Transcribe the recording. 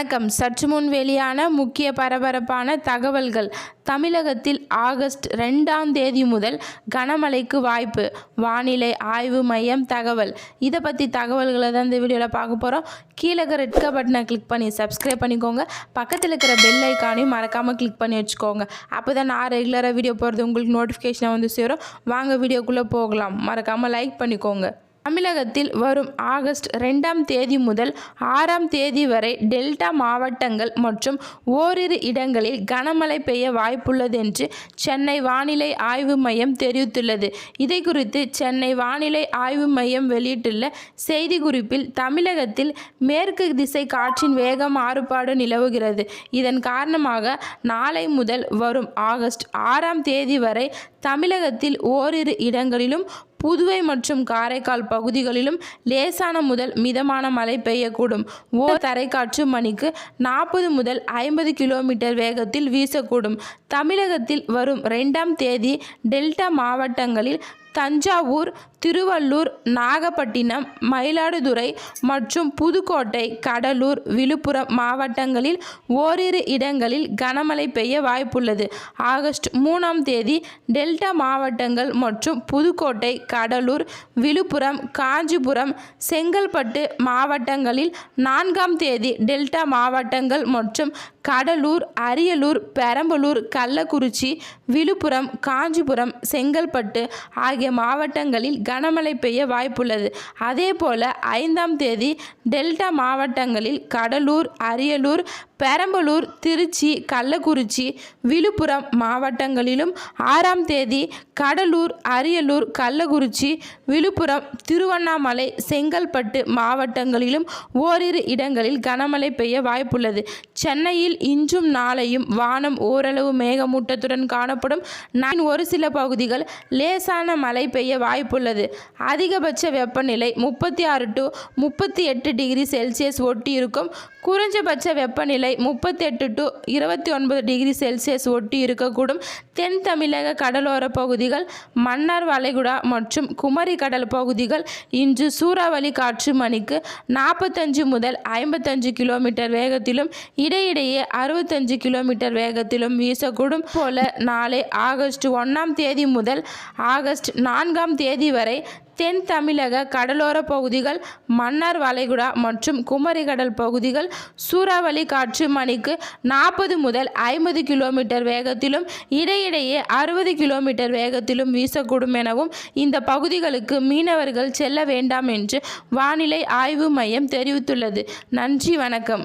வணக்கம். சற்று முன் வெளியான முக்கிய பரபரப்பான தகவல்கள். தமிழகத்தில் ஆகஸ்ட் 2ஆம் தேதி முதல் கனமழைக்கு வாய்ப்பு. வானிலை ஆய்வு மையம் தகவல். இதை பற்றி தகவல்களை தான் இந்த வீடியோவில் பார்க்க போகிறோம். கீழே இருக்கிற ரெட் கலர் பட்டனை கிளிக் பண்ணி சப்ஸ்கிரைப் பண்ணிக்கோங்க. பக்கத்தில் இருக்கிற பெல் ஐக்கானையும் மறக்காமல் கிளிக் பண்ணி வச்சுக்கோங்க. அப்போ தான் நான் ரெகுலராக வீடியோ போகிறது உங்களுக்கு நோட்டிஃபிகேஷனாக வந்து சேரும். வாங்க வீடியோக்குள்ளே போகலாம். மறக்காமல் லைக் பண்ணிக்கோங்க. தமிழகத்தில் வரும் ஆகஸ்ட் 2ஆம் தேதி முதல் 6ஆம் தேதி வரை டெல்டா மாவட்டங்கள் மற்றும் ஓரிரு இடங்களில் கனமழை பெய்ய வாய்ப்புள்ளது என்று சென்னை வானிலை ஆய்வு மையம் தெரிவித்துள்ளது. இதை குறித்து சென்னை வானிலை ஆய்வு மையம் வெளியிட்டுள்ள செய்திக்குறிப்பில், தமிழகத்தில் மேற்கு திசை காற்றின் வேக மாறுபாடு நிலவுகிறது. இதன் காரணமாக நாளை முதல் வரும் ஆகஸ்ட் 6ஆம் தேதி வரை தமிழகத்தில் ஓரிரு இடங்களிலும் புதுவை மற்றும் காரைக்கால் பகுதிகளிலும் லேசான முதல் மிதமான மழை பெய்யக்கூடும். தரைக்காற்று மணிக்கு 40 முதல் 50 கிலோமீட்டர் வேகத்தில் வீசக்கூடும். தமிழகத்தில் வரும் 2ஆம் தேதி டெல்டா மாவட்டங்களில் தஞ்சாவூர், திருவள்ளூர், நாகப்பட்டினம், மயிலாடுதுறை மற்றும் புதுக்கோட்டை, கடலூர், விழுப்புரம் மாவட்டங்களில் ஓரிரு இடங்களில் கனமழை பெய்ய வாய்ப்புள்ளது. ஆகஸ்ட் 3ஆம் தேதி டெல்டா மாவட்டங்கள் மற்றும் புதுக்கோட்டை, கடலூர், விழுப்புரம், காஞ்சிபுரம், செங்கல்பட்டு மாவட்டங்களில் 4ஆம் தேதி டெல்டா மாவட்டங்கள் மற்றும் கடலூர், அரியலூர், பெரம்பலூர், கள்ளக்குறிச்சி, விழுப்புரம், காஞ்சிபுரம், செங்கல்பட்டு ஆகிய மாவட்டங்களில் கனமழை பெய்ய வாய்ப்புள்ளது. அதேபோல 5ஆம் தேதி டெல்டா மாவட்டங்களில் கடலூர், அரியலூர், பெரம்பலூர், திருச்சி, கள்ளக்குறிச்சி, விழுப்புரம் மாவட்டங்களிலும் 6ஆம் தேதி கடலூர், அரியலூர், கள்ளக்குறிச்சி, விழுப்புரம், திருவண்ணாமலை, செங்கல்பட்டு மாவட்டங்களிலும் ஓரிரு இடங்களில் கனமழை பெய்ய வாய்ப்புள்ளது. சென்னையில் இன்றும் நாளையும் வானம் ஓரளவு மேகமூட்டத்துடன் காணப்படும். ஒரு சில பகுதிகள் லேசான மழை பெய்ய வாய்ப்புள்ளது. அதிகபட்ச வெப்பநிலை 36 to 38 டிகிரி செல்சியஸ் ஒட்டி இருக்கும். குறைஞ்சபட்ச வெப்பநிலை 38 to 29 டிகிரி செல்சியஸ் ஒட்டி இருக்கக்கூடும். தென் தமிழக கடலோர பகுதிகள், மன்னார் வளைகுடா மற்றும் குமரி கடல் பகுதிகள் இன்று சூறாவளி காற்று மணிக்கு 45 முதல் 55 கிலோமீட்டர் வேகத்திலும் இடையிடையே 65 கிலோமீட்டர் வேகத்திலும் வீசக்கூடும். போல நாளை ஆகஸ்ட் 1ஆம் தேதி முதல் ஆகஸ்ட் 4ஆம் தேதி வரை தென் தமிழக கடலோர பகுதிகள், மன்னார் வளைகுடா மற்றும் குமரி கடல் பகுதிகள் சூறாவளி காற்று மணிக்கு 40 முதல் 50 கிலோமீட்டர் வேகத்திலும் இடையிடையே 60 கிலோமீட்டர் வேகத்திலும் வீசக்கூடும் எனவும், இந்த பகுதிகளுக்கு மீனவர்கள் செல்ல வேண்டாம் என்று வானிலை ஆய்வு மையம் தெரிவித்துள்ளது. நன்றி, வணக்கம்.